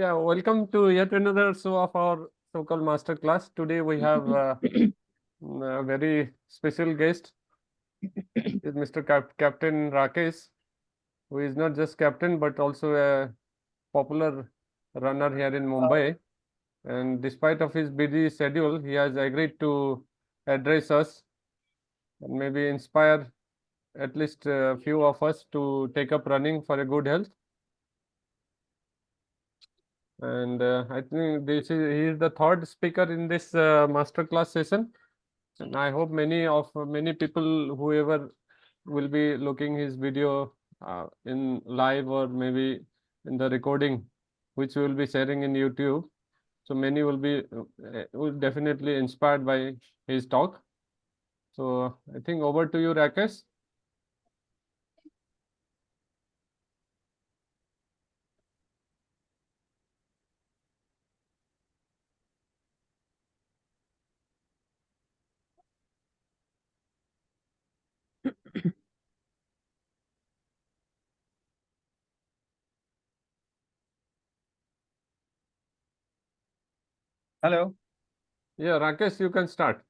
Yeah, welcome to yet another show of our so-called master class. Today we have a very special guest, is Mr. Captain Rakesh, who is not just captain but also a popular runner here in Mumbai. And despite of his busy schedule, he has agreed to address us and maybe inspire at least a few of us to take up running for a good health. And I think he is the third speaker in this masterclass session. And I hope many people, whoever will be looking his video in live or maybe in the recording, which we will be sharing in YouTube. So many will definitely inspired by his talk. So I think over to you, Rakesh. Hello. Yeah, Rakesh, you can start.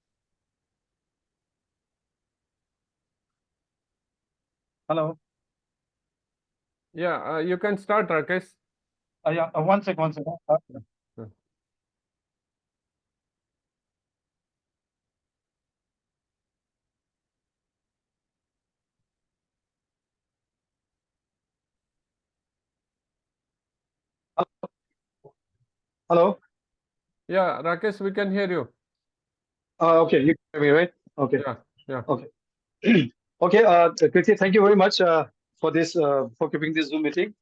Hello. Yeah, you can start, Rakesh. Yeah, one sec, one second. Uh, Hello. Yeah, Rakesh, we can hear you. Okay, you can hear me, right? Okay. Yeah, yeah. Okay. Okay. Kriti, thank you very much for this for keeping this Zoom meeting.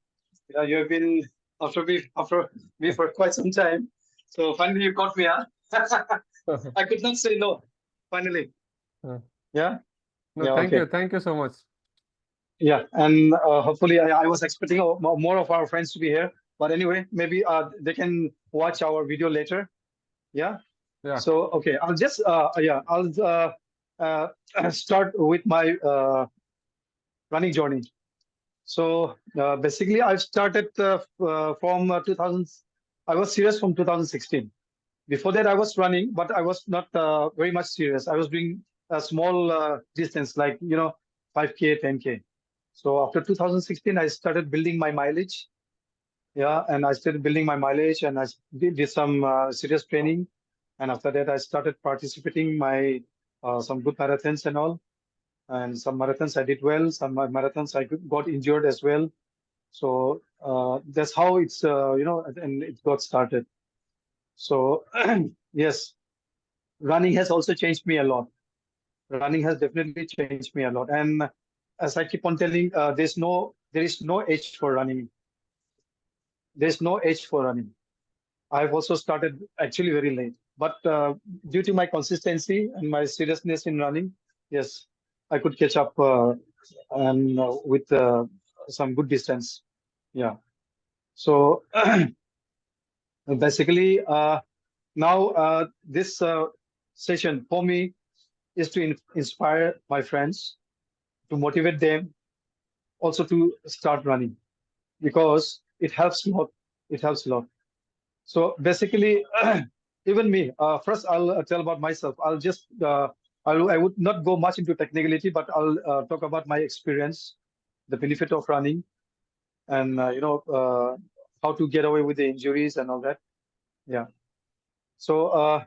Yeah, you have been after me for quite some time. So finally you caught me, huh? I could not say no. Finally. Uh, Yeah. No, Yeah. thank you. Okay. Thank you so much. Yeah. And hopefully I was expecting more of our friends to be here. But anyway, maybe they can watch our video later. Yeah. Yeah. So, okay, I'll start with my running journey. So, basically, I've started from 2000. I was serious from 2016. Before that, I was running, but I was not very much serious. I was doing a small distance, like 5K, 10K. So after 2016, I started building my mileage. Yeah, and I started building my mileage, and I did some serious training. And after that, I started participating my some good marathons and all. And some marathons I did well. Some marathons I got injured as well. So that's how it's and it got started. So yes, running has also changed me a lot. Running has definitely changed me a lot. And as I keep on telling, there is no age for running. There's no age for running. I've also started actually very late, but due to my consistency and my seriousness in running, yes, I could catch up and with some good distance. Yeah. So basically, now this session for me is to inspire my friends, to motivate them, also to start running because it helps a lot. It helps a lot. So basically, even me, first I'll tell about myself. I would not go much into technicality, but I'll talk about my experience, the benefit of running, and how to get away with the injuries and all that. Yeah. So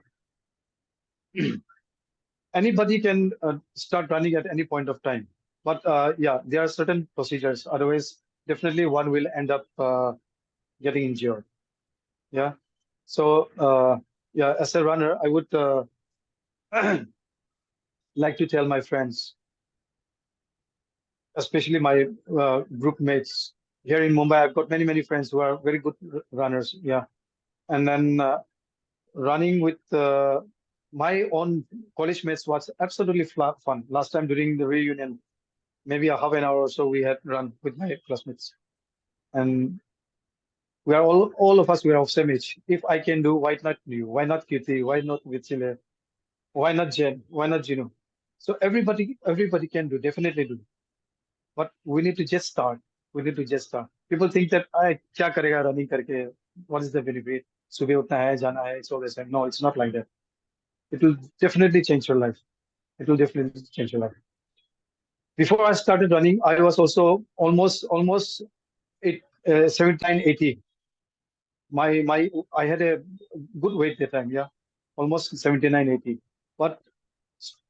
anybody can start running at any point of time, but yeah, there are certain procedures. Otherwise, definitely one will end up getting injured. Yeah. So yeah, as a runner, I would. Like to tell my friends, especially my group mates here in Mumbai. I've got many friends who are very good runners. Yeah, and then running with my own college mates was absolutely fun. Last time during the reunion, maybe a half an hour or so, we had run with my classmates, and we are all of us we are of same age. If I can do, why not you? Why not Kirti? Why not Vichile? Why not Jen? Why not Gino? So everybody can do, definitely do. But we need to just start. We need to just start. People think that I kya karega running karke. what is the benefit? Subah utna hai, jana hai, it's all the same. No, it's not like that. It will definitely change your life. It will definitely change your life. Before I started running, I was also almost 79, 80. My I had a good weight that time, yeah, almost 79, 80. But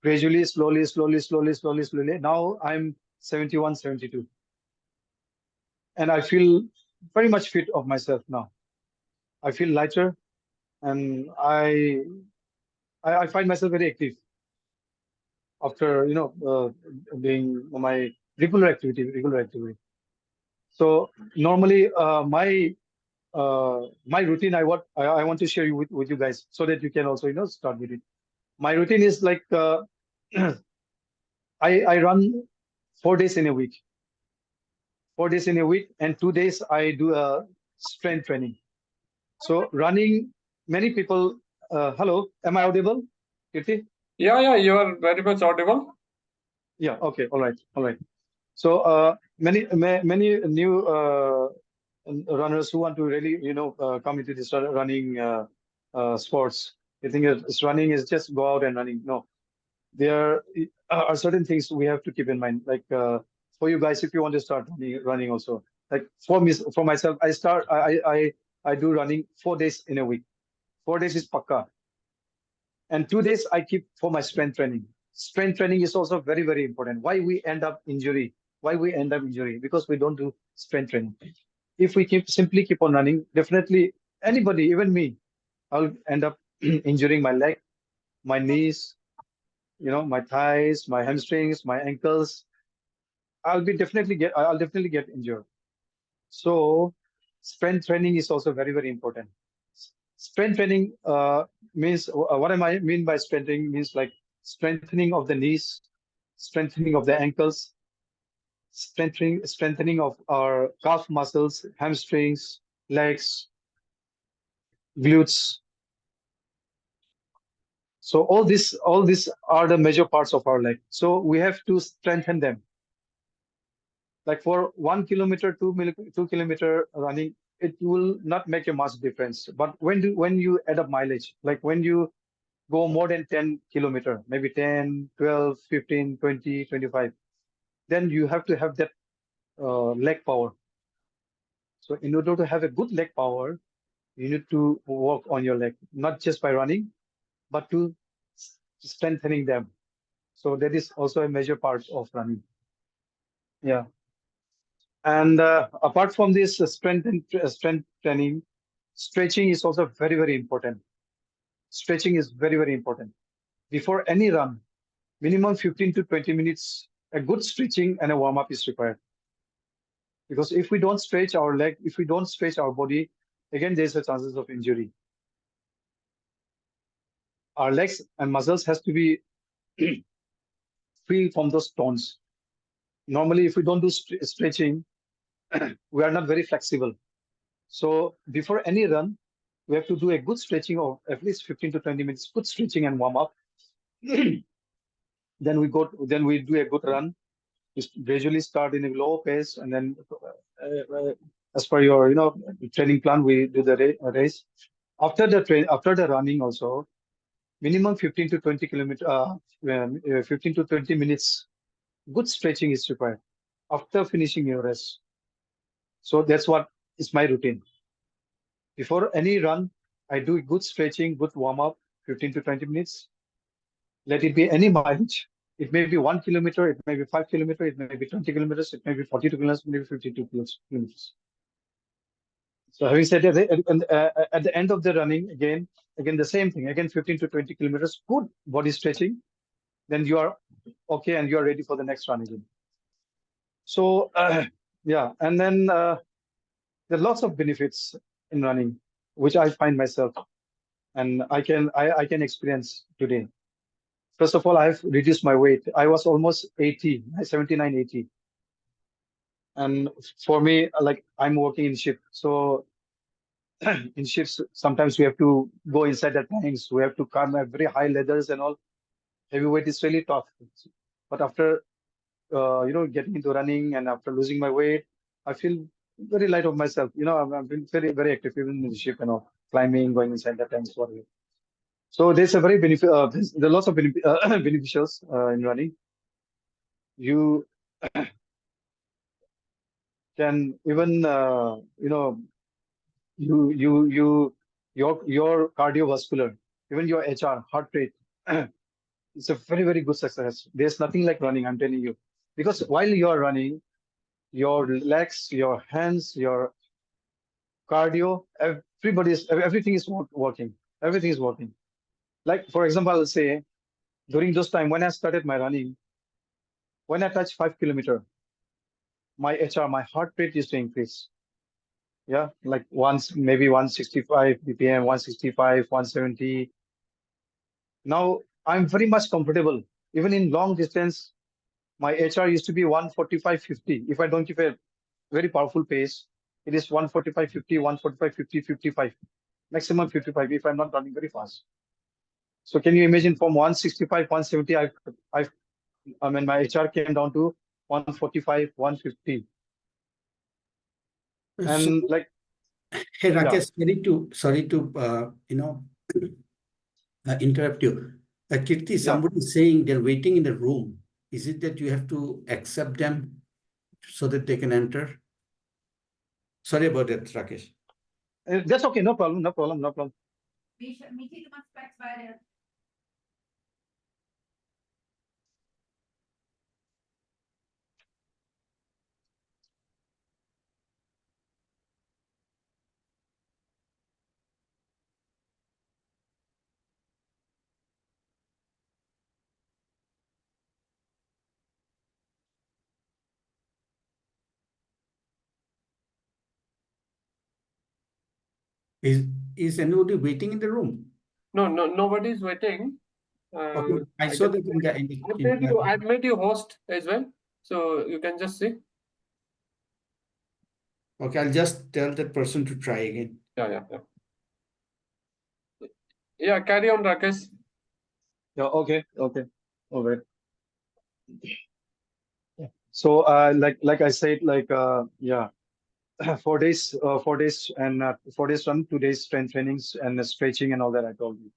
gradually, slowly. Now I'm 71, 72, and I feel very much fit of myself now. I feel lighter, and I find myself very active after doing my regular activity. So normally, my routine, I want to share you with you guys so that you can also start with it. My routine is like I run 4 days in a week, 4 days in a week, and 2 days I do a strength training. So running, many people. Hello, am I audible, Kirti? Yeah, you are very much audible. Yeah. Okay. All right. All right. So many new runners who want to really come into this running sports. You think running is just go out and running? No, there are certain things we have to keep in mind. Like for you guys, if you want to start running also. Like for me, for myself, I do running 4 days in a week. 4 days is pakka, and 2 days I keep for my strength training. Strength training is also very, very important. Why we end up injury? Why we end up injury? Because we don't do strength training. If we simply keep on running, definitely anybody, even me, I'll end up injuring my leg, my knees, my thighs, my hamstrings, my ankles. I'll definitely get injured. So strength training is also very, very important. Strength training means what am I mean by strength training means like strengthening of the knees, strengthening of the ankles, strengthening of our calf muscles, hamstrings, legs, glutes. So all these are the major parts of our leg. So we have to strengthen them. Like for 1 kilometer, 2 kilometer running, it will not make a much difference. But when you add up mileage, like when you go more than 10 kilometer, maybe 10, 12, 15, 20, 25, then you have to have that leg power. So in order to have a good leg power, you need to work on your leg, not just by running, but to strengthening them. So that is also a major part of running. Yeah. And apart from this strength training, stretching is also very, very important. Stretching is very, very important. Before any run, minimum 15 to 20 minutes, a good stretching and a warm up is required. Because if we don't stretch our leg, if we don't stretch our body, again, there's a chances of injury. Our legs and muscles has to be free from those tones. Normally, if we don't do stretching, we are not very flexible. So before any run, we have to do a good stretching of at least 15 to 20 minutes, good stretching and warm up. Then we do a good run. We gradually start in a low pace, and then as per your training plan, we do the race. After the running also, minimum 15 to 20 kilometer, 15 to 20 minutes, good stretching is required after finishing your race. So that's what is my routine. Before any run, I do good stretching, good warm up, 15 to 20 minutes. Let it be any mileage. It may be 1 kilometer, it may be 5 kilometers, it may be 20 kilometers, it may be 42 kilometers, maybe 52 kilometers. So having said that, at the end of the running, again the same thing. Again, 15 to 20 kilometers, good body stretching. Then you are okay and you are ready for the next run again. So yeah, and then there are lots of benefits in running, which I find myself and I can experience today. First of all, I've reduced my weight. I was almost 80, 79, 80. And for me, like I'm working in shift. So in shifts, sometimes we have to go inside the tanks. We have to climb at very high ladders and all. Heavyweight is really tough. But after getting into running and after losing my weight, I feel very light of myself. I've been very active even in the ship, climbing, going inside the tanks, whatever. So there's a very there are lots of beneficials in running. You can even your cardiovascular, even your HR, heart rate. It's a very good success. There's nothing like running, I'm telling you, because while you are running, your legs, your hands, your cardio, everything is working. Everything is working. Like for example, I'll say during those time when I started my running, when I touched 5 kilometer, my HR, my heart rate used to increase. Yeah, like once maybe 165 BPM, 165, 170. Now I'm very much comfortable. Even in long distance, my HR used to be 145, 50. If I don't keep a very powerful pace, it is 145, 50, 145, 50, 55, maximum 55 if I'm not running very fast. So can you imagine from 165, 170, I mean, my HR came down to 145, 150. So, And like, hey yeah, Rakesh, sorry to interrupt you. Kirti, yeah. somebody is saying they're waiting in the room. Is it that you have to accept them so that they can enter? Sorry about that, Rakesh. That's okay. No problem. No problem. No problem. Is anybody waiting in the room? No, nobody's waiting. Okay, I I saw can, that in the I've made you host as well, so you can just see. Okay, I'll just tell that person to try again. Yeah. Yeah, carry on, Rakesh. Yeah. Okay. Okay. All right. So, like I said, yeah, 4 days, 4 days, and 4 days run, 2 days strength trainings and stretching and all that I told you.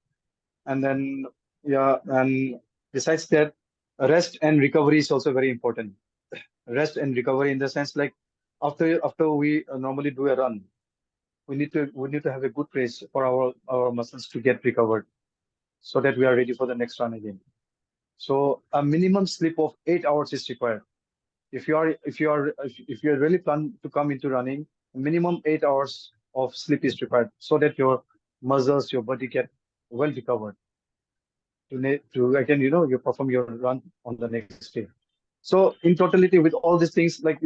And then, yeah, and besides that, rest and recovery is also very important. Rest and recovery in the sense like after we normally do a run, we need to have a good rest for our muscles to get recovered, so that we are ready for the next run again. So a minimum sleep of 8 hours is required. If you are really plan to come into running, minimum 8 hours of sleep is required so that your muscles, your body get well recovered to again, you perform your run on the next day. So in totality, with all these things, like,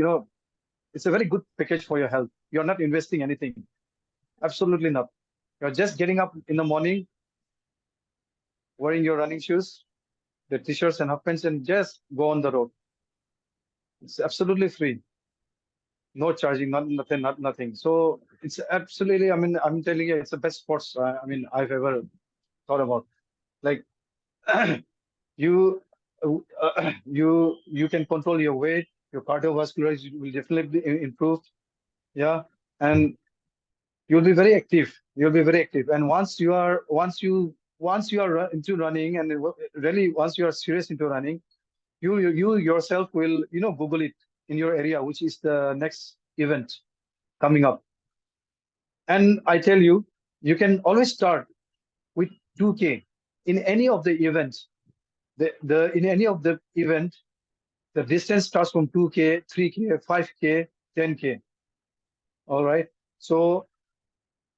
it's a very good package for your health. You're not investing anything. Absolutely not. You're just getting up in the morning, wearing your running shoes, the t-shirts and half pants, and just go on the road. It's absolutely free. No charging, nothing. So it's absolutely, I mean, I'm telling you, it's the best sports, I mean, I've ever thought about. Like, you, you can control your weight, your cardiovascular will definitely be improved. Yeah. And you'll be very active. You'll be very active. And once you are into running, and really once you are serious into running, you yourself will, Google it in your area, which is the next event coming up. And I tell you, you can always start with 2K in any of the events. The in any of the event, the distance starts from 2K, 3K, 5K, 10K. All right. So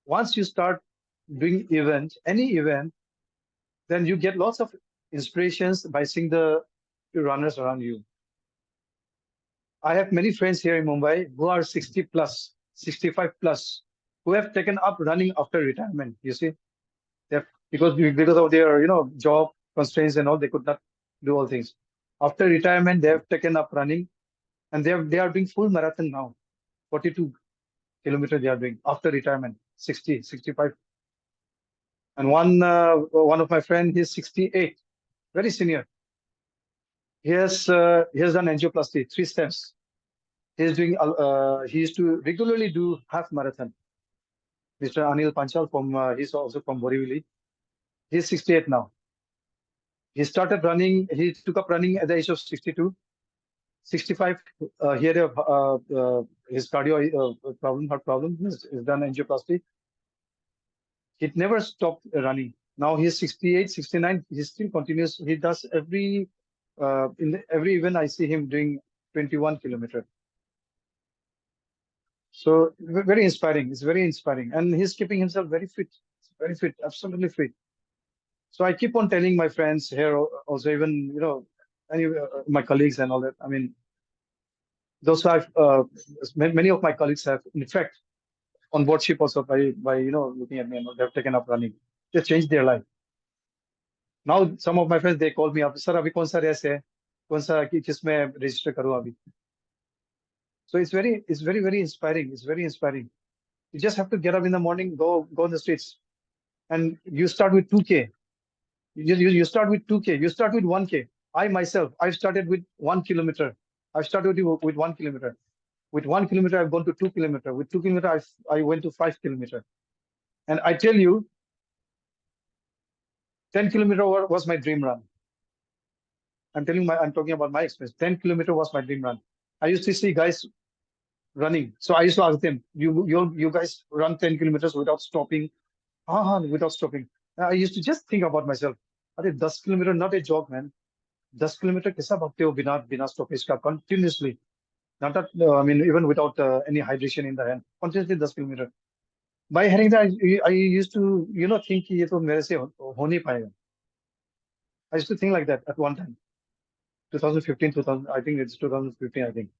once you start doing any event, then you get lots of inspirations by seeing the runners around you. I have many friends here in Mumbai who are 60 plus, 65 plus, who have taken up running after retirement. You see, because of their job constraints and all, they could not do all things. After retirement, they have taken up running, and they are doing full marathon now. 42 kilometers they are doing after retirement. 60, 65. And one of my friend, he's 68, very senior. He has done angioplasty, 3 steps. He's doing. He used to regularly do half marathon. Mr. Anil Panchal from he's also from Borivali. He's 68 now. He started running. He took up running at the age of 62. 65. He had his cardio problem, heart problem. He's done angioplasty. He never stopped running. Now he's 68, 69. He still continues. He does every event I see him doing 21 kilometer. So very inspiring. It's very inspiring, and he's keeping himself very fit, absolutely fit. So I keep on telling my friends here, also even my colleagues and all that. I mean, those have many of my colleagues have, in fact, on board ship also by looking at me and they've taken up running. They changed their life. Now some of my friends they call me up, sir, अभी कौन सा race है, कौन सा किस में register करूँ अभी. So it's very inspiring. It's very inspiring. You just have to get up in the morning, go on the streets, and you start with 2K. You start with 2K. You start with 1K. I myself, I've started with 1 kilometer. I've started with 1 kilometer. With 1 kilometer, I've gone to 2 kilometer. With 2 kilometer, I went to 5 kilometer. And I tell you, 10 kilometer was my dream run. I'm talking about my experience. 10 kilometer was my dream run. I used to see guys running. So I used to ask them, you guys run 10 kilometers without stopping? Without stopping. I used to just think about myself. अरे 10 kilometer, not a joke, man. 10 kilometer कैसा भागते हो बिना stoppage का continuously. Not that, I mean, even without any hydration in the hand. Continuously 10 kilometer. By hearing that, I used to, think कि ये तो मेरे से हो नहीं पाएगा. I used to think like that at one time. 2015, 2000, I think it's 2015, I think.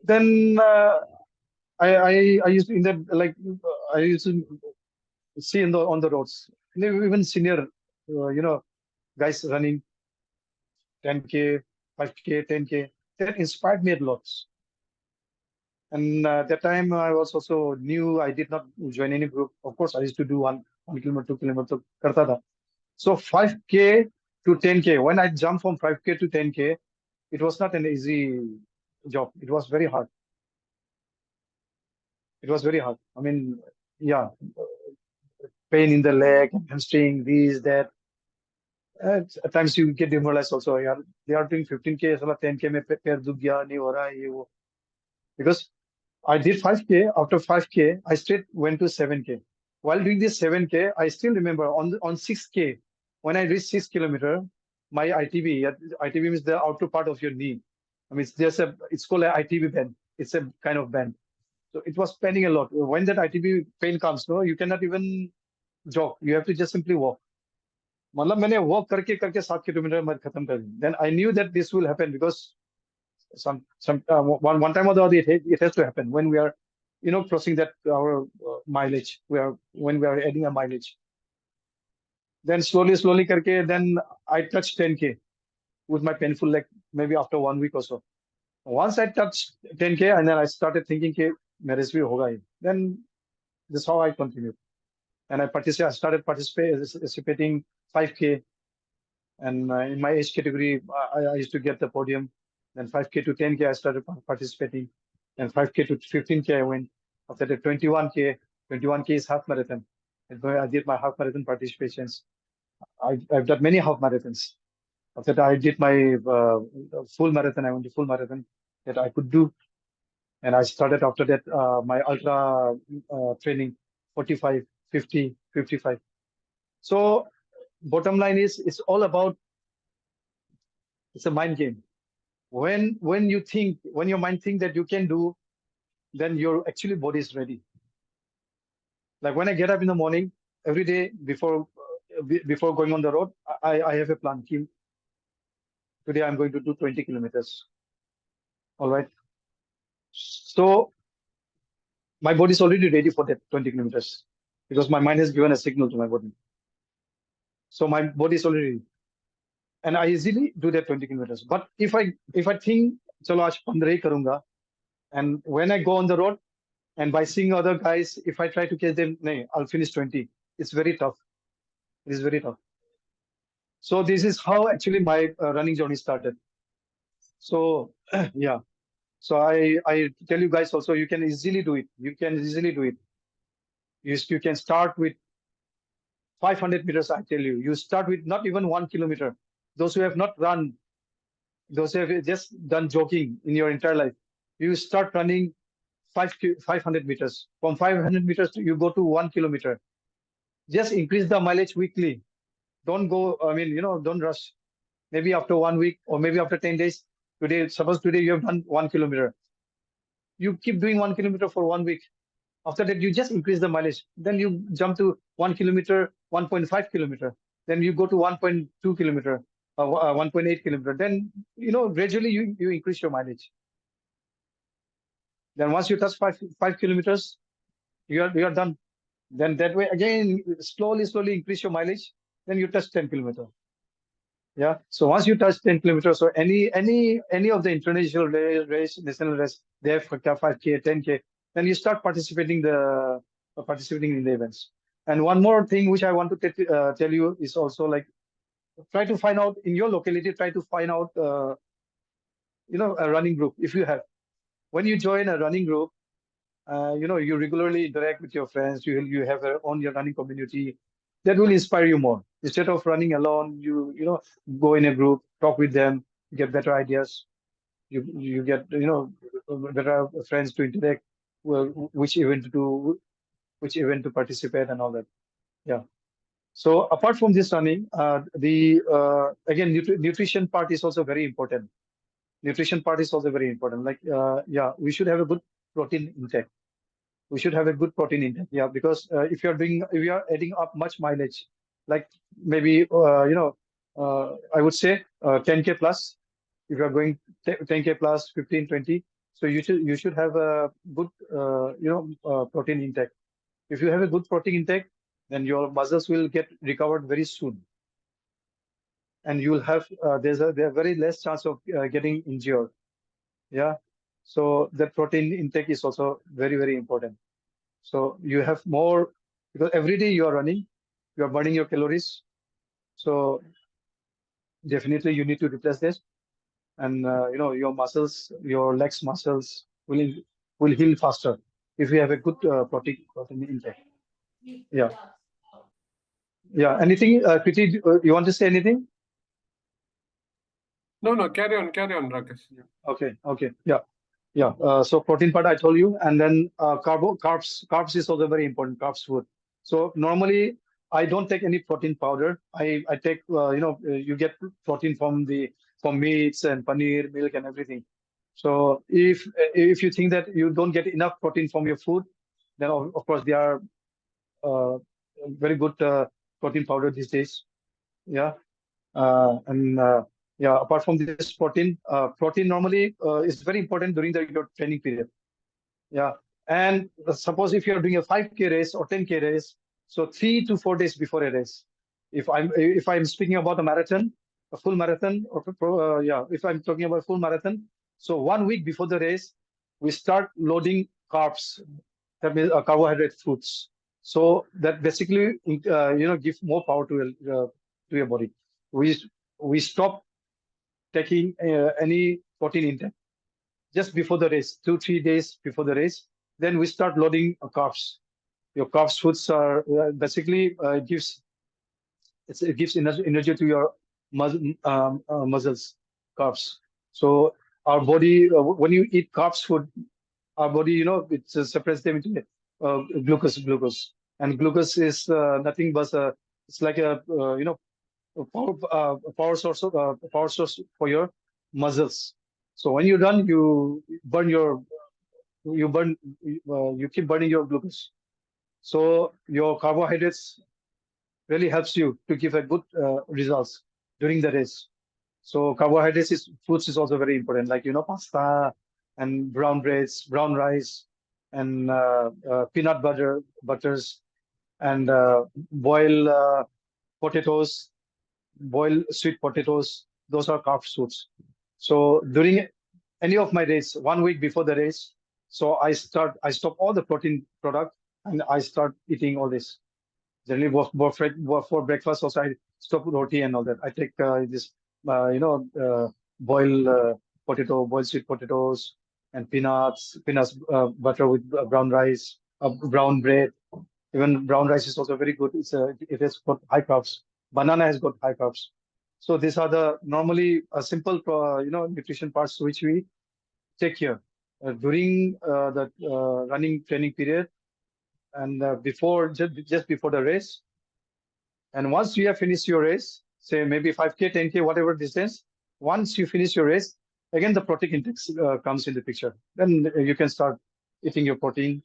Then I used to, I used to see on the roads, even senior, guys running 10K, 5K, 10K. That inspired me a lot. And that time I was also new. I did not join any group. Of course, I used to do 1 kilometer, 2 kilometer. Karta tha. So 5K to 10K. When I jumped from 5K to 10K, it was not an easy job. It was very hard. It was very hard. I mean, yeah, pain in the leg, hamstring, this, that. At times you get demoralized also. Yeah, they are doing 15K, 10K में पैर दुख गया नहीं हो रहा है ये वो. Because I did 5K. After 5K, I straight went to 7K. While doing this 7K, I still remember on 6K, when I reached 6 kilometer, my ITB, ITB means the outer part of your knee. I mean, it's called an ITB band. It's a kind of band. So it was paining a lot. When that ITB pain comes, no, you cannot even jog. You have to just simply walk. मतलब मैंने walk करके 7 kilometre मैं खत्म कर दी. Then I knew that this will happen because one time or the other it has to happen when we are crossing that our mileage when we are adding a mileage. Then slowly karke, then I touched 10K with my painful leg maybe after 1 week or so. Once I touched 10K and then I started thinking ke mere se bhi hoga hi. Then this is how I continued, and I started participating 5K, and in my age category I used to get the podium. Then 5K to 10K, I started participating. And 5K to 15K, I went. After that, 21K. 21K is half marathon. And I did my half marathon participations. I've done many half marathons. After that, I did my full marathon. I went to full marathon that I could do. And I started after that my ultra training, 45, 50, 55. So bottom line is, it's all about, it's a mind game. When your mind think that you can do, then your actually body is ready. Like when I get up in the morning every day before going on the road, I have a plan. Today I'm going to do 20 kilometers. All right. So my body is already ready for that 20 kilometers because my mind has given a signal to my body. So my body is already ready. And I easily do that 20 kilometers. But if I think, chalo aaj 15 hi karunga, and when I go on the road, and by seeing other guys, if I try to catch them, nay, I'll finish 20. It's very tough. It is very tough. So this is how actually my running journey started. So yeah, So I tell you guys also, you can easily do it. You can easily do it. You can start with 500 meters. I tell you, you start with not even 1 kilometer. Those who have not run, those who have just done jogging in your entire life, you start running 500 meters. From 500 meters, you go to 1 kilometer. Just increase the mileage weekly. Don't go, I mean, don't rush. Maybe after 1 week or maybe after 10 days. Suppose today you have done 1 kilometer. You keep doing 1 kilometer for 1 week. After that, you just increase the mileage. Then you jump to 1 kilometer, 1.5 kilometer. Then you go to 1.2 kilometer, 1.8 kilometer. Then, gradually you increase your mileage. Then once you touch 5 kilometers, you are done. Then that way, again, slowly increase your mileage. Then you touch 10 kilometer. Yeah. So once you touch 10 kilometers or any of the international race, national race, they have 5K, 10K, then you start participating in the events. And one more thing which I want to tell you is also like, try to find out in your locality, try to find out, a running group if you have. When you join a running group, you regularly interact with your friends. You have your running community. That will inspire you more. Instead of running alone, you go in a group, talk with them, get better ideas. You get better friends to interact, which event to do, which event to participate, and all that. Yeah. So apart from this running, the again nutrition part is also very important. Nutrition part is also very important. Like we should have a good protein intake. We should have a good protein intake. Yeah, because if you are adding up much mileage, like maybe I would say 10K plus. If you are going 10K plus 15, 20, so you should have a good protein intake. If you have a good protein intake, then your muscles will get recovered very soon, and you will have there's very less chance of getting injured. Yeah, so the protein intake is also very important. So you have more, because every day you are running, you are burning your calories. So definitely you need to replace this, and your muscles, your legs muscles will heal faster if you have a good protein intake. Yeah, yeah. Anything, Kriti, you want to say anything? No, carry on, Rakesh. Yeah. Okay, yeah. Yeah, so protein part I told you, and then carbs is also very important. Carbs food. So normally I don't take any protein powder. I take you get protein from meats and paneer, milk, and everything. So if you think that you don't get enough protein from your food, then of course there are uh, very good protein powder these days. Yeah, and yeah, apart from this protein normally is very important during your training period. Yeah. And suppose if you're doing a 5K race or 10K race, so 3 to 4 days before a race, if I'm speaking about a full marathon, or if I'm talking about full marathon, so 1 week before the race, we start loading carbs, that means carbohydrate foods. So that basically, give more power to your body. We stop taking any protein intake just before the race, 2-3 days before the race. Then we start loading carbs. Your carbs foods are basically it gives energy to your muscles, carbs. So our body, when you eat carbs food, our body, it separates them into glucose, and glucose is nothing but it's like a power source for your muscles. So when you're done, you keep burning your glucose. So your carbohydrates really helps you to give a good results during the race. So foods is also very important, like pasta and brown breads, brown rice, and peanut butters, and potatoes, boil sweet potatoes. Those are carb foods. So during any of my race, 1 week before the race, so I stop all the protein product, and I start eating all this. Generally, for breakfast also I stop roti and all that. I take this, boil potato, boiled sweet potatoes, and peanuts butter with brown rice, brown bread. Even brown rice is also very good. It has got high carbs. Banana has got high carbs. So these are the normally simple nutrition parts which we take care during the running training period, and before just before the race. And once you have finished your race, say maybe 5K, 10K, whatever distance, once you finish your race, again the protein intake comes in the picture. Then you can start eating your protein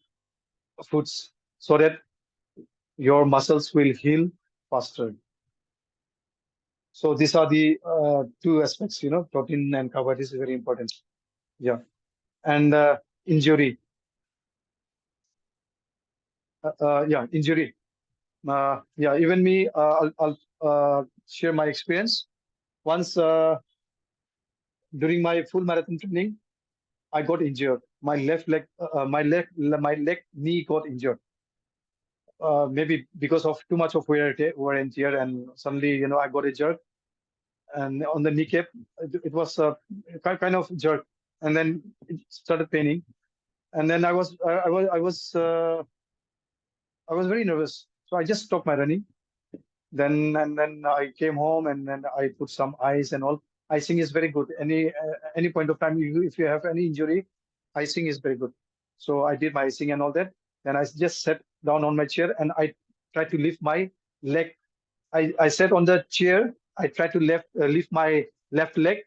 foods so that your muscles will heal faster. So these are the two aspects, protein and carbohydrates is very important. Yeah. And injury. Injury. Even me, I'll share my experience. Once during my full marathon training, I got injured. My left leg, my leg knee got injured. Maybe because of too much of wear and tear, and suddenly, I got a jerk, and on the kneecap, it was a kind of jerk, and then it started paining, and then I was very nervous, so I just stopped my running. Then I came home, and then I put some ice and all. Icing is very good. Any point of time, if you have any injury, icing is very good. So I did my icing and all that. Then I just sat down on my chair and I tried to lift my leg. I sat on the chair. I tried to lift my left leg.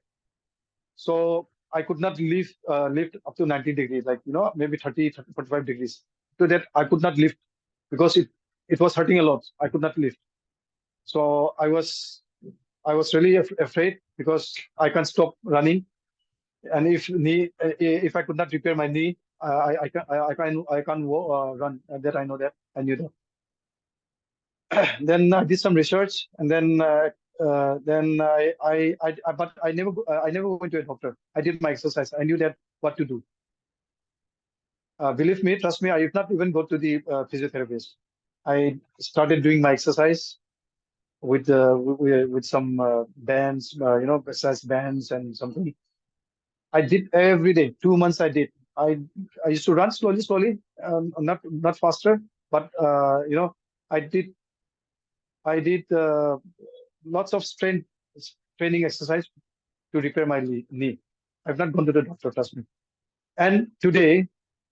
So I could not lift up to 90 degrees, like maybe 30, 45 degrees. So that I could not lift because it was hurting a lot. I could not lift. So I was really afraid because I can't stop running, and if I could not repair my knee, I can't run. That I know that I knew that. Then I did some research, and then but I never went to a doctor. I did my exercise. I knew that what to do. Believe me, trust me, I did not even go to the physiotherapist. I started doing my exercise with some bands, exercise bands and something. I did every day. 2 months I did. I used to run slowly, not faster, but I did lots of strength training exercise to repair my knee. I've not gone to the doctor, trust me. And today,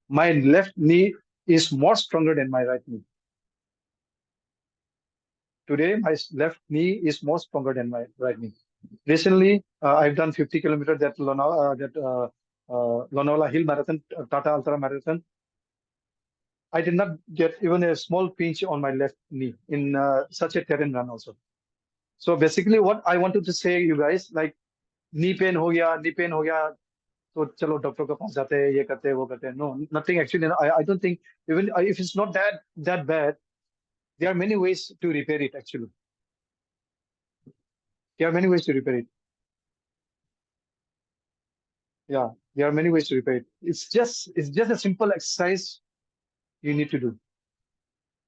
my left knee is more stronger than my right knee. Today, my left knee is more stronger than my right knee. Recently, I've done 50 kilometers Lonavala Hill Marathon, Tata Ultra Marathon. I did not get even a small pinch on my left knee in such a terrain run also. So basically, what I wanted to say, you guys, like knee pain ho gaya, तो चलो doctor के पास जाते हैं, ये करते हैं, वो करते हैं. No, nothing actually. I don't think even if it's not that bad, there are many ways to repair it actually. There are many ways to repair it. Yeah, there are many ways to repair it. It's just a simple exercise you need to do.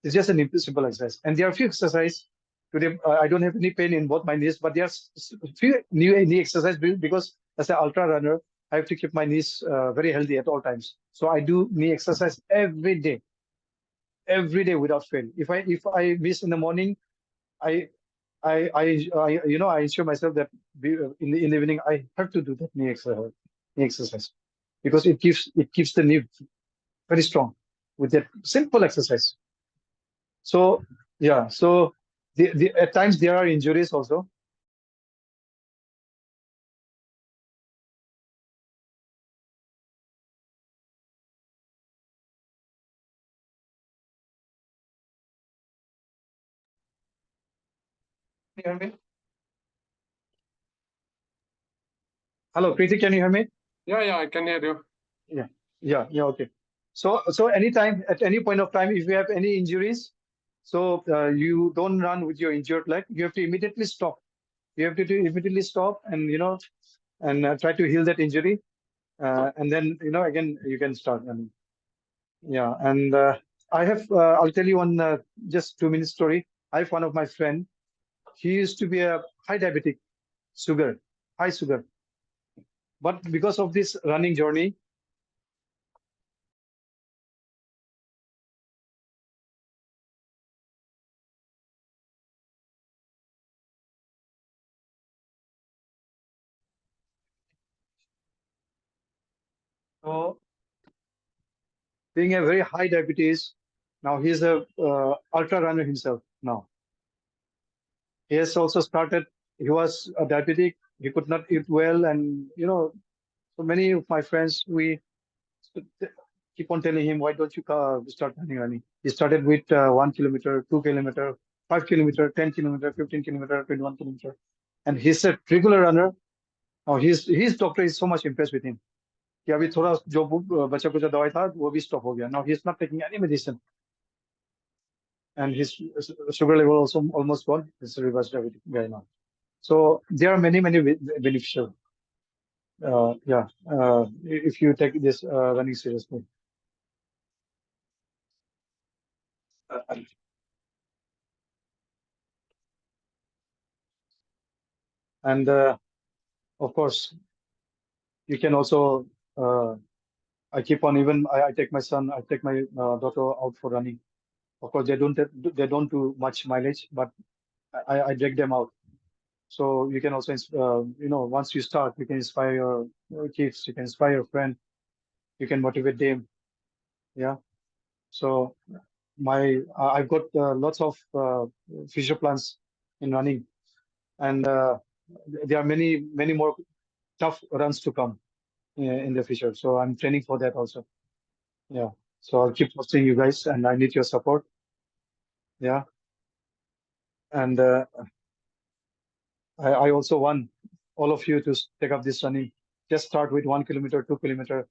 It's just a simple exercise, and there are a few exercises. Today, I don't have any pain in both my knees, but there's few new knee exercises because as an ultra runner, I have to keep my knees very healthy at all times. So I do knee exercise every day without fail. If I miss in the morning, I ensure myself that in the evening I have to do that knee exercise because it keeps the knee very strong with that simple exercise. So yeah, so at times there are injuries also. Can you hear me? Hello, Preeti, can you hear me? Yeah, I can hear you. Yeah, okay. So anytime, at any point of time, if you have any injuries, so you don't run with your injured leg, you have to immediately stop. You have to immediately stop and try to heal that injury, and then again you can start. And yeah, and I'll tell you one just 2 minute story. I have one of my friend. He used to be a high diabetic, high sugar, but because of this running journey, So, being a very high diabetes, now he's a ultra runner himself now. He has also started, he was a diabetic, he could not eat well, and so many of my friends, we keep on telling him, why don't you start running? He started with 1 kilometer, 2 kilometer, 5 kilometer, 10 kilometer, 15 kilometer, 21 kilometer. And he's a regular runner. Now his doctor is so much impressed with him. कि अभी थोड़ा जो बच्चा कुछ दवाई था वो भी stop हो गया. Now he's not taking any medicine. And his sugar level also almost gone. It's a reverse diabetic guy now. So there are many beneficial. If you take this running seriously. And of course, you can also. I keep on I take my son, I take my daughter out for running. Of course, they don't do much mileage, but I drag them out. So you can also, once you start, you can inspire your kids, you can inspire your friend, you can motivate them. Yeah. So I've got lots of future plans in running, and there are many more tough runs to come in the future. So I'm training for that also. Yeah. So I'll keep posting you guys, and I need your support. Yeah. And I also want all of you to take up this running. Just start with 1 kilometer, 2 kilometer.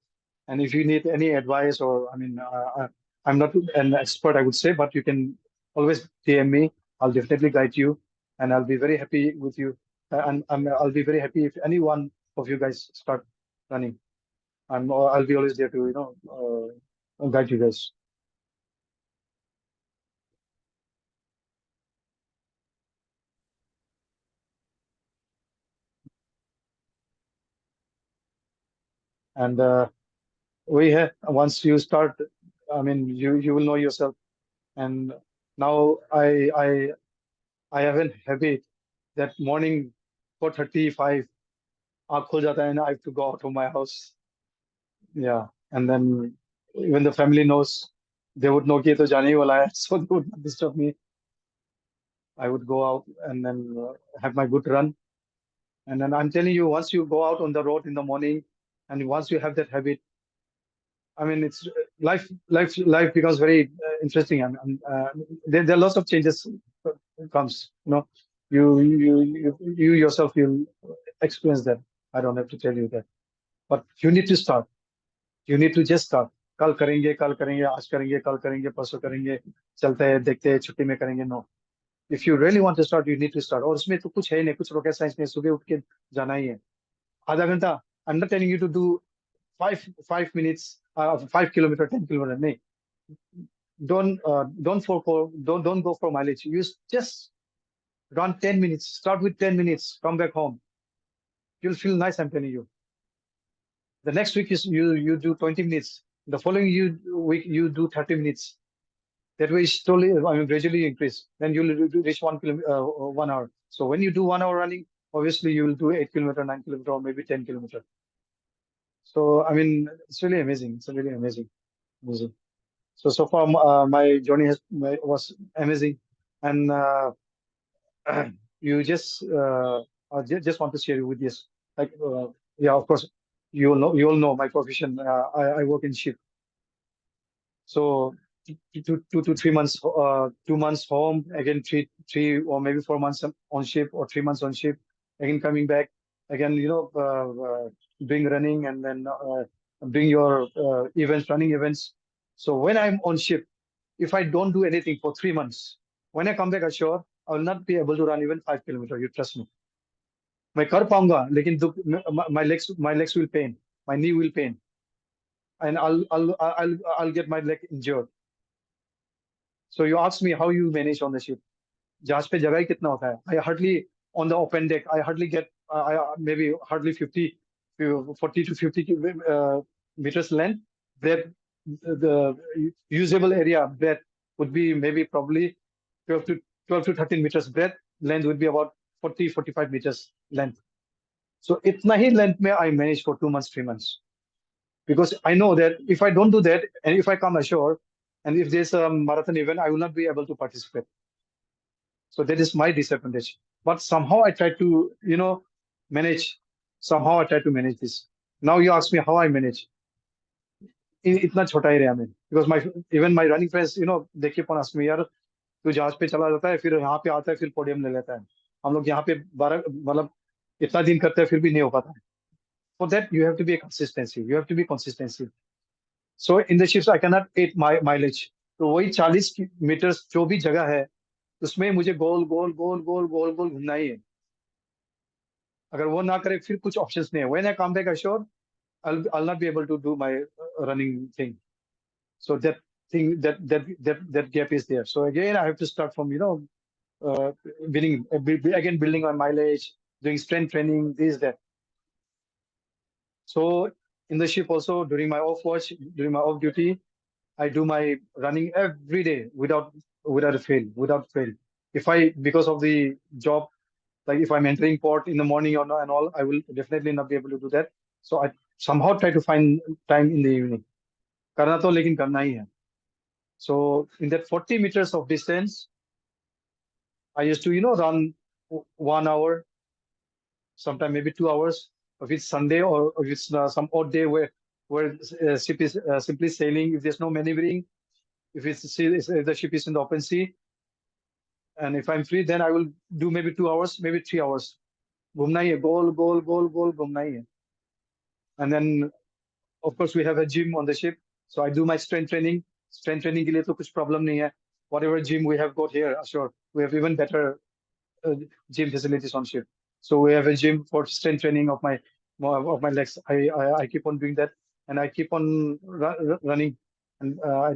And if you need any advice, or I'm not an expert, I would say, but you can always DM me. I'll definitely guide you, and I'll be very happy with you. I'll be very happy if any one of you guys start running. I'll be always there to guide you guys. And once you start, you will know yourself. And now I have a habit that morning 4:35, आँख खुल जाता है, and I have to go out of my house. Yeah, and then even the family knows, they would know कि ये तो जाने ही वाला है, so they would not disturb me. I would go out and then have my good run. And then I'm telling you, once you go out on the road in the morning, and once you have that habit, it's life becomes very interesting. There are lots of changes comes. You yourself, you'll experience that. I don't have to tell you that. But you need to start. You need to just start. कल करेंगे, आज करेंगे, कल करेंगे, परसों करेंगे, चलते हैं, देखते हैं, छुट्टी में करेंगे. No. If you really want to start, you need to start. और उसमें तो कुछ है नहीं, कुछ rocket science में सुबह उठ के जाना ही है. आधा घंटा. I'm not telling you to do 5 minutes, 5 kilometer, 10 kilometer. नहीं. Don't go for mileage. You just run 10 minutes. Start with 10 minutes. Come back home. You'll feel nice. I'm telling you. The next week you do 20 minutes. The following week you do 30 minutes. That way, slowly, gradually increase. Then you'll reach 1 hour. So when you do 1 hour running, obviously you will do 8 kilometer, 9 kilometer, or maybe 10 kilometer. So it's really amazing. It's really amazing. So far my journey was amazing, and you just want to share with this. Of course, you all know my profession. I work in ship. So 2 to 3 months, 2 months home, again three or maybe 4 months on ship, or 3 months on ship, again coming back, again doing running, and then doing your running events. So when I'm on ship, if I don't do anything for 3 months, when I come back ashore, I will not be able to run even 5 kilometers. You trust me. मैं कर पाऊंगा, लेकिन my legs will pain, my knee will pain, and I'll get my leg injured. So you ask me how you manage on the ship. जहाज पे जगह ही कितना होता है? I hardly on the open deck. I hardly get maybe hardly 40 to 50 meters length. Breadth, the usable area breadth would be maybe probably 12 to 13 meters breadth. Length would be about 45 meters length. So itna hi length mein I managed for 2 months, 3 months. because I know that if I don't do that, and if I come ashore, and if there's a marathon event, I will not be able to participate. So that is my disadvantage. But somehow I try to, manage. Somehow I try to manage this. Now you ask me how I manage. इतना छोटा area में, because my even my running friends, they keep on asking me, यार तू जहाज पे चला जाता है, फिर यहाँ पे आता है, फिर पोडियम ले लेता है. हम लोग यहाँ पे 12 मतलब इतना दिन करते हैं, फिर भी नहीं हो पाता है. For that you have to be a consistency. You have to be consistency. So in the ships I cannot eat my mileage. तो वही 40 मीटर जो भी जगह है उसमें मुझे गोल गोल गोल गोल गोल गोल घूमना ही है. अगर वो ना करे फिर कुछ ऑप्शंस नहीं है. When I come back ashore, I'll not be able to do my running thing. So that thing that gap is there. So again I have to start from building again, building on mileage, doing strength training, this that. So in the ship also, during my off watch, during my off duty, I do my running every day without fail. If I, because of the job, like if I'm entering port in the morning or not and all, I will definitely not be able to do that. So I somehow try to find time in the evening. करना तो लेकिन करना ही है. So in that 40 meters of distance, I used to run 1 hour, sometime maybe 2 hours. If it's Sunday or if it's some odd day where ship is simply sailing, if there's no maneuvering, if if the ship is in the open sea, and if I'm free, then I will do maybe 2 hours, maybe 3 hours. घूमना ही है, गोल गोल गोल गोल घूमना ही है. And then of course we have a gym on the ship, so I do my strength training. Strength training के लिए तो कुछ problem नहीं है. Whatever gym we have got here, sure, we have even better gym facilities on ship. So we have a gym for strength training of my legs. I keep on doing that, and I keep on running, and I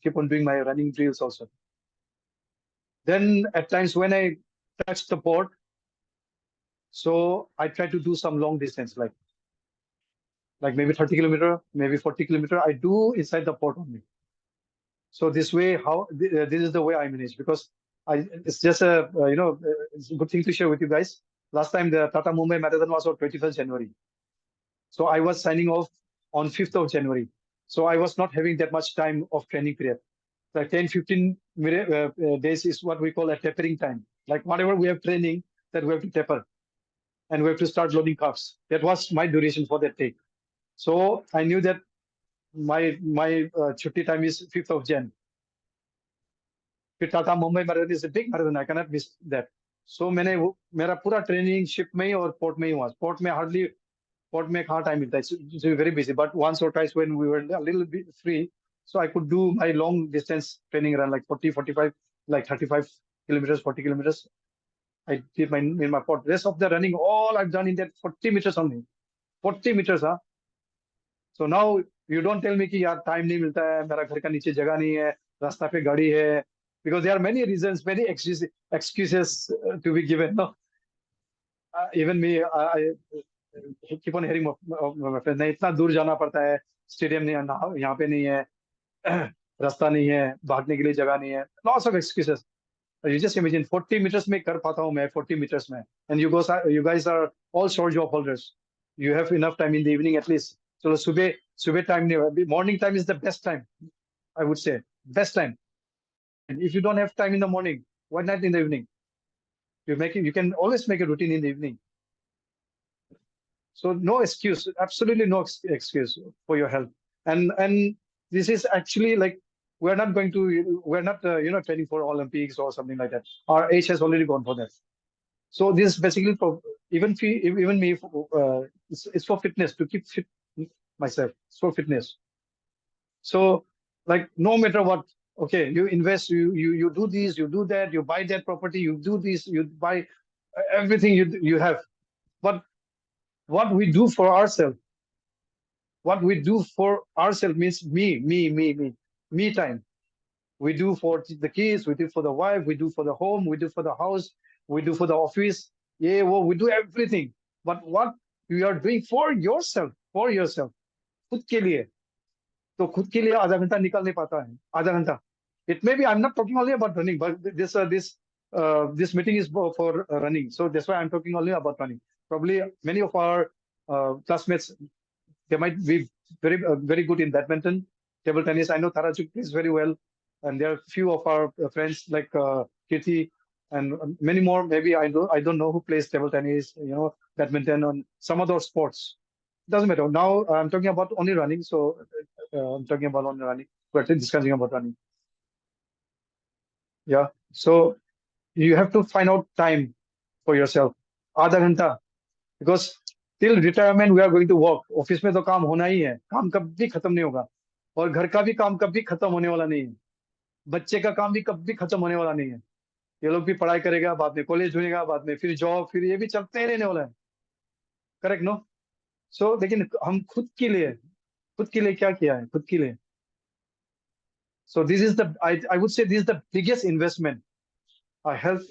keep on doing my running drills also. Then at times when I touch the port, so I try to do some long distance, like maybe 30 kilometer, maybe 40 kilometer. I do inside the port only. So this way, this is the way I manage, because it's just it's a good thing to share with you guys. Last time the Tata Mumbai Marathon was on 21st January. So I was signing off on 5th of January. So I was not having that much time of training period. Like 10-15 days is what we call a tapering time. Like whatever we have training, that we have to taper. And we have to start loading carbs. That was my duration for that day. So I knew that my chutti time is 5th of Jan. Tata Mumbai Marathon is a big marathon. I cannot miss that. So मेरा पूरा training ship में ही और port में ही हुआ. Port में कहाँ time मिलता है? It's very busy. But once or twice when we were a little bit free, so I could do my long distance training run, like 40, 45, like 35 kilometers, 40 kilometers. I did in my port. Rest of the running, all I've done in that 40 meters only. 40 meters, huh? So now you don't tell me कि यार time नहीं मिलता है, मेरा घर का नीचे जगह नहीं है, रास्ता पे गाड़ी है, because there are many reasons, many excuses to be given. No, even me, I keep on hearing my friends, नहीं इतना दूर जाना पड़ता है, स्टेडियम नहीं यहाँ पे नहीं है, रास्ता नहीं है, भागने के लिए जगह नहीं है, lots of excuses. You just imagine 40 meters में कर पाता हूँ मैं 40 meters में, and you guys are all short job holders. You have enough time in the evening at least. So सुबह time नहीं, morning time is the best time, I would say, best time. And if you don't have time in the morning, why not in the evening? You can always make a routine in the evening. So no excuse, absolutely no excuse for your health. And this is actually like, we're not training for Olympics or something like that. Our age has already gone for that. So this is basically for even me, it's for fitness, to keep fit myself. It's for fitness. So like no matter what, okay, you invest, you do this, you do that, you buy that property, you do this, you buy everything you have. But what we do for ourselves, means me time. We do for the kids, we do for the wife, we do for the home, we do for the house, we do for the office. Yeah, well, we do everything. But what you are doing for yourself, खुद के लिए, तो खुद के लिए आधा घंटा निकल नहीं पाता है, आधा घंटा. It may be, I'm not talking only about running, but this meeting is for running. So that's why I'm talking only about running. Probably many of our classmates, they might be very good in badminton, table tennis. I know Tarachuk plays very well, and there are few of our friends like Kirti and many more. Maybe I don't know who plays table tennis, badminton, and some other sports. Doesn't matter. Now I'm talking about only running, so I'm talking about only running. We're discussing about running. Yeah. So you have to find out time for yourself. आधा घंटा, because till retirement we are going to work. Office में तो काम होना ही है, काम कभी खत्म नहीं होगा, और घर का भी काम कभी खत्म होने वाला नहीं है, बच्चे का काम भी कभी खत्म होने वाला नहीं है. ये लोग भी पढ़ाई करेगा, बाद में कॉलेज होनेगा, बाद में फिर जॉब, फिर ये भी चलते ही रहने वाला है. Correct no? सो लेकिन हम खुद के लिए क्या किया है, खुद के लिए. So this is I would say this is the biggest investment. Health,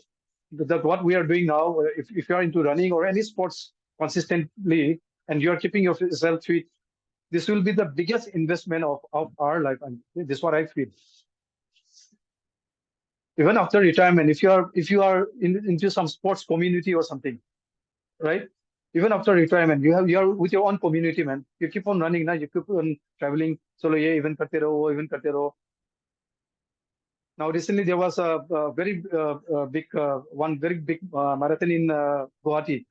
that what we are doing now. If you are into running or any sports consistently, and you are keeping yourself fit, this will be the biggest investment of our life. And this is what I feel. Even after retirement, if you are into some sports community or something, right? Even after retirement, you are with your own community, man. You keep on running, now you keep on traveling. Solo ye event karte raho, wo event karte raho. Now, recently there was a very big one very big marathon in Guwahati.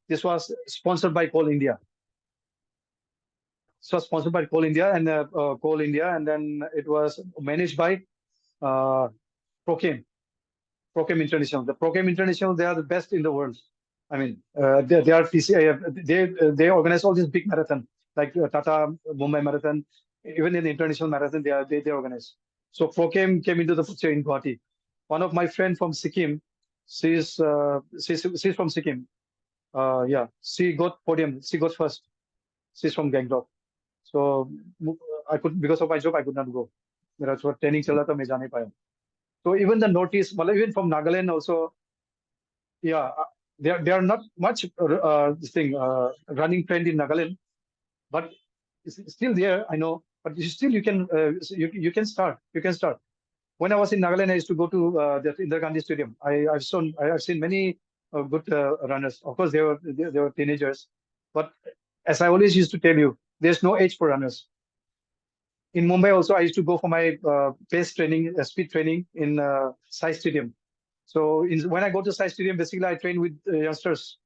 This was sponsored by Coal India. It was sponsored by Coal India, and then it was managed by Prochem International. The Prochem International, they are the best in the world. I mean, they are they organize all these big marathon like Tata Mumbai Marathon. Even in the international marathon, they organize. So Prochem came into the picture in Guwahati. One of my friends from Sikkim, she's from Sikkim. Yeah, she got podium. She got first. She's from Gangtok. So because of my job, I could not go. That's what training chala tha, main ja nahi paya. So even the Northeast, even from Nagaland also, yeah, there are not much running trend in Nagaland, but it's still there. I know, but still you can you can start. You can start. When I was in Nagaland, I used to go to the Indira Gandhi Stadium. I've seen many good runners. Of course, they were teenagers, but as I always used to tell you, there's no age for runners. In Mumbai also, I used to go for my pace training, speed training in Sai Stadium. So when I go to Sai Stadium, basically I train with youngsters,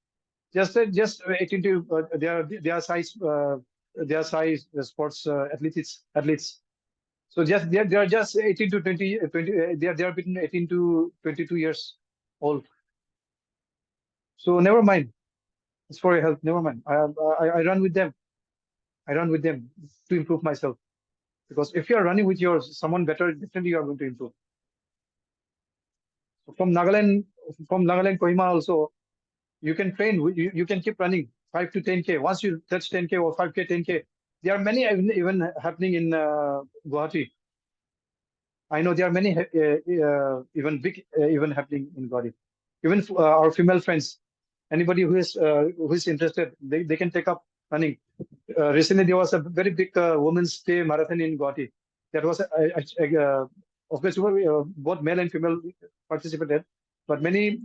just 18 to they are size sports athletes. So they are just 18 to 20. They are between 18 to 22 years old. So never mind. It's for your health. Never mind. I run with them. I run with them to improve myself. Because if you are running with someone better, definitely you are going to improve. So from Nagaland, Kohima also, you can train. You can keep running 5 to 10K. Once you touch 10K or 5K, 10K, there are many even happening in Guwahati. I know there are many even big even happening in Guwahati. Even our female friends, anybody who is interested, they can take up running. Recently, there was a very big Women's Day marathon in Guwahati. That was, of course, both male and female participated, but many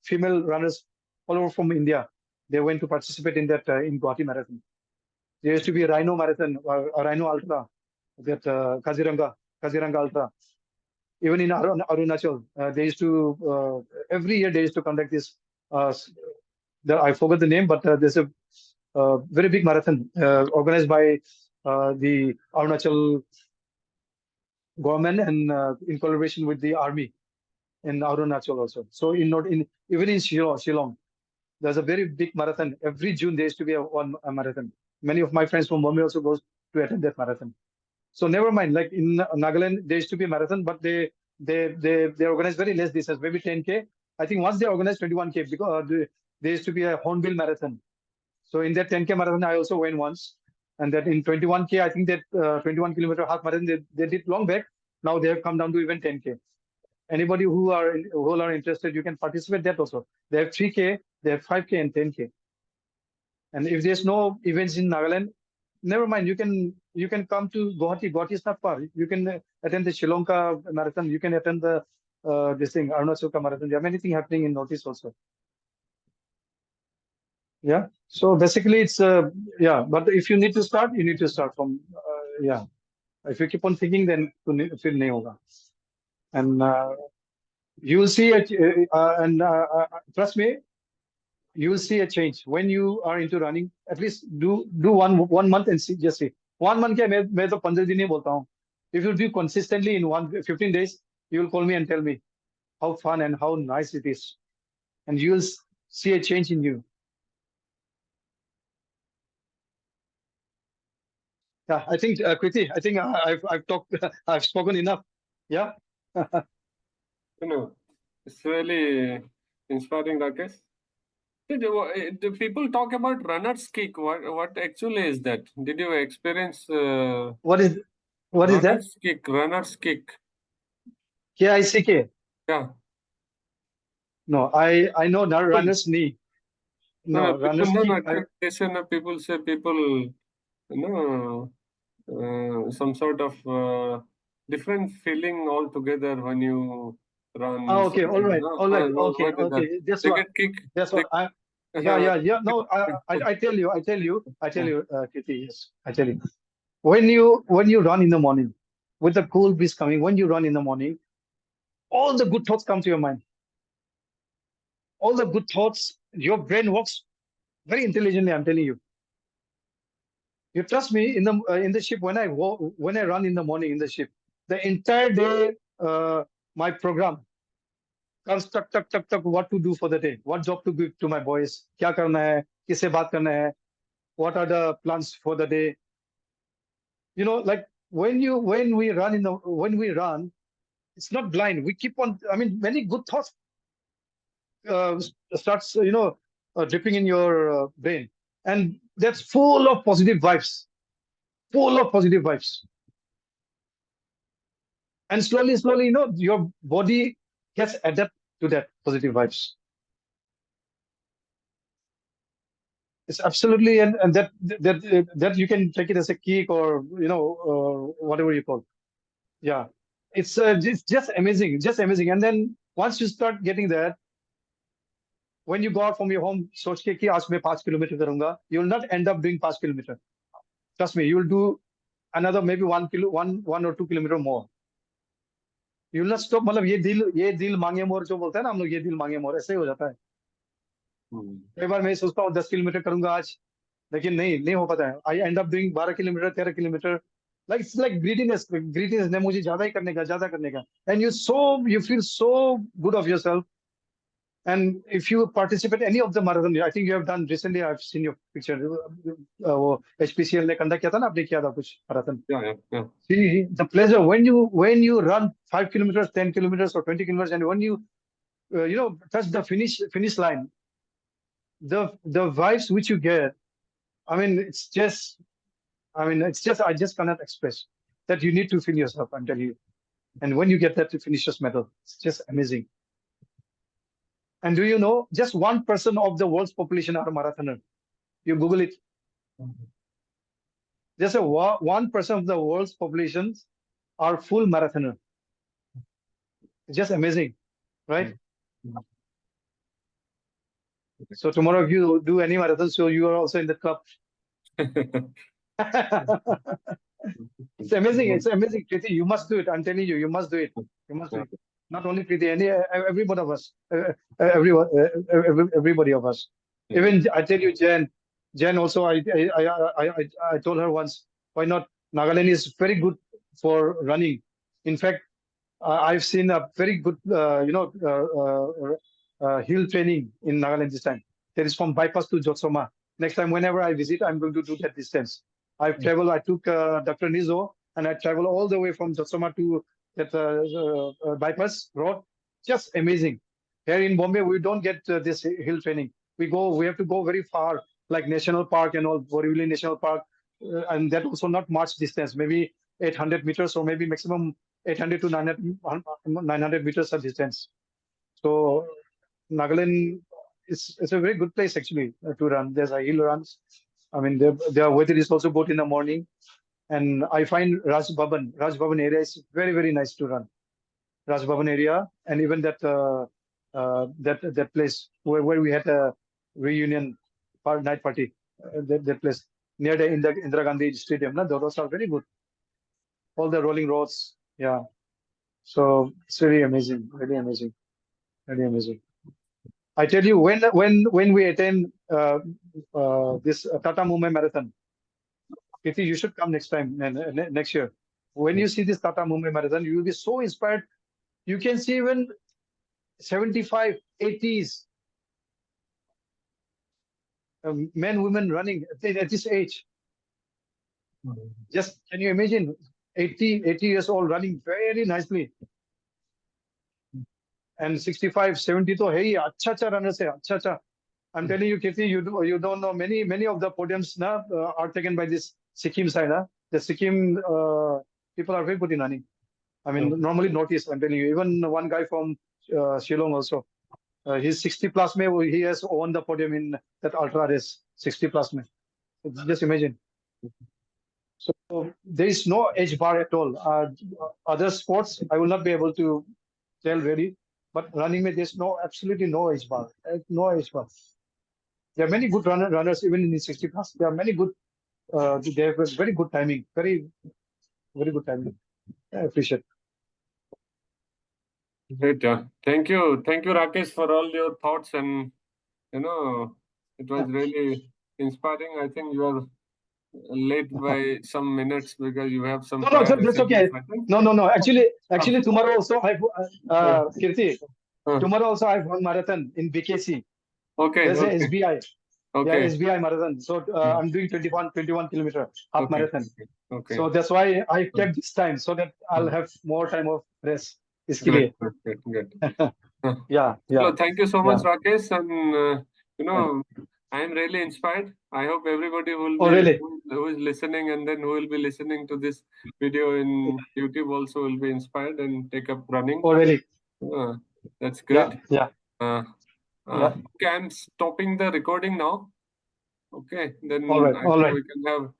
female runners all over from India, they went to participate in that in Guwahati marathon. There used to be a Rhino marathon, a Rhino Ultra, that Kaziranga Ultra. Even in Arunachal, they used to every year they used to conduct this. I forgot the name, but there's a very big marathon organized by the Arunachal government and in collaboration with the army in Arunachal also. So even in Shillong, there's a very big marathon. Every June there used to be a marathon. Many of my friends from Bombay also goes to attend that marathon. So never mind. Like in Nagaland, there used to be a marathon, but they organize very less distance, maybe 10K. I think once they organized 21K because there used to be a Hornbill marathon. So in that 10K marathon, I also went once. And that in 21K, I think that 21 kilometer half marathon, they did long back. Now they have come down to even 10K. Anybody who are interested, you can participate that also. They have 3K, they have 5K and 10K. And if there's no events in Nagaland, never mind. You can come to Guwahati. Guwahati is not far. You can attend the Sri Lanka marathon. You can attend the Arunachal marathon. There are many things happening in Northeast also. Yeah. So basically, it's yeah. But if you need to start, you need to start from yeah. If you keep on thinking, then फिर नहीं होगा. And you will see it, and trust me, you will see a change when you are into running. At least do one month and see. Just see 1 month. क्या मैं तो 15 दिन ही बोलता हूँ. If you do consistently in 15 days, you will call me and tell me how fun and how nice it is, and you will see a change in you. Yeah, I think Kriti, I think I've talked, I've spoken enough. Yeah. It's really inspiring, Rakesh. The people talk about runner's kick. What actually is that? Did you experience What is that? runner's kick? Runner's kick. KICK. Yeah. No, I know runner's knee. No, People runner's kick. people say people, some sort of different feeling altogether when you run. Oh, okay, all right, okay, What is that? okay. That's They what. get kick. That's what. Yeah. No, I tell you, Kriti. Yes, I tell you. When you run in the morning, with the cool breeze coming, when you run in the morning, all the good thoughts come to your mind. All the good thoughts, your brain works very intelligently. I'm telling you. You trust me, in the ship, when I run in the morning in the ship, the entire day, my program comes tuck, what to do for the day, what job to give to my boys, क्या करना है, किससे बात करना है, what are the plans for the day. Like when we run, it's not blind. We keep on. I mean, many good thoughts starts dripping in your brain, and that's full of positive vibes. Full of positive vibes. And slowly, your body gets adapt to that positive vibes. It's absolutely, and that you can take it as a kick or whatever you call. Yeah, it's just amazing, And then once you start getting that, when you go out from your home, सोच के कि आज मैं 5 kilometre करूंगा, you will not end up doing 5 kilometer. Trust me, you will do another maybe 1 or 2 kilometer more. You will not stop. मतलब ये दिल मांगे मोर जो बोलते हैं ना हम लोग, ये दिल मांगे मोर, ऐसे ही हो जाता है. कई बार मैं सोचता हूँ 10 किलोमीटर करूंगा आज, लेकिन नहीं हो पाता है. I end up doing 12 kilometre 13 kilometre. Like it's like greediness ने मुझे ज्यादा करने का. And you feel so good of yourself. And if you participate any of the marathon, I think you have done recently. I've seen your picture. वो HPCL ने conduct किया था ना, आपने किया था कुछ marathon. Yeah. See the pleasure when you run 5 kilometers, 10 kilometers, or 20 kilometers, and when you touch the finish line, the vibes which you get. I mean, it's just I just cannot express that. You need to feel yourself, I'm telling you. And when you get that finisher's medal, it's just amazing. And do you know, just 1% of the world's population are marathoner. You Google it. Just 1% of the world's populations are full marathoner. It's just amazing, right? So tomorrow, if you do any marathon, so you are also in the club. It's amazing. It's amazing, Kriti. You must do it. I'm telling you, you must do it. You must do it. Not only Kriti, everybody of us, everybody of us. Even I tell you, Jen also. I told her once, why not? Nagaland is very good for running. In fact, I've seen a very good, hill training in Nagaland this time. There is from bypass to Jotsoma. Next time, whenever I visit, I'm going to do that distance. I've traveled. I took Dr. Nizo, and I traveled all the way from Jotsoma to that bypass road. Just amazing. Here in Bombay, we don't get this hill training. We have to go very far, like National Park and all, Borivali National Park, and that also not much distance, maybe 800 meters or maybe maximum 800 to 900 meters of distance. So Nagaland is a very good place actually to run. There's a hill runs. I mean, their weather is also good in the morning. And I find Raj Bhavan area is very, very nice to run. Raj Bhavan area, and even that place where we had a reunion night party. That place near the Indira Gandhi Stadium. No? Those are very good. All the rolling roads. Yeah. So it's really amazing. Really amazing. Really amazing. I tell you, when we attend this Tata Mumbai Marathon, Kirti, you should come next time next year. When you see this Tata Mumbai Marathon, you will be so inspired. You can see even 75, 80s men, women running at this age. Just can you imagine 80 years old running very nicely, and 65, 70 to hey, acha runners hai, acha. I'm telling you, Kirti, you don't know many of the podiums are taken by this Sikkim side. The Sikkim people are very good in running. I mean, normally Northeast. I'm telling you, even one guy from Shillong also. He's 60 plus. He has won the podium in that ultra race. 60 plus. Just imagine. So there is no age bar at all. Other sports, I will not be able to tell really, but running, there's absolutely no age bar. No age bar. There are many good runners even in the 60 plus. There are many good. They have a very good timing. Very good timing. I appreciate it. Great. Thank you, Rakesh, for all your thoughts, and it was really inspiring. I think you are late by some minutes because you have some. No, that's okay. No. Actually, tomorrow also Kirti. Tomorrow also I have one marathon in BKC. Okay. There's a SBI. Okay. Yeah, SBI marathon. So I'm doing 21 kilometer half marathon. Okay. So that's why I kept this time so that I'll have more time of rest. Good. Yeah. So thank you so much, Rakesh, and I am really inspired. I hope everybody who is listening and then who will be listening to this video in YouTube also will be inspired and take up running. Oh, really? That's great. Yeah. Okay, I'm stopping the recording now. Okay, then all right. we can have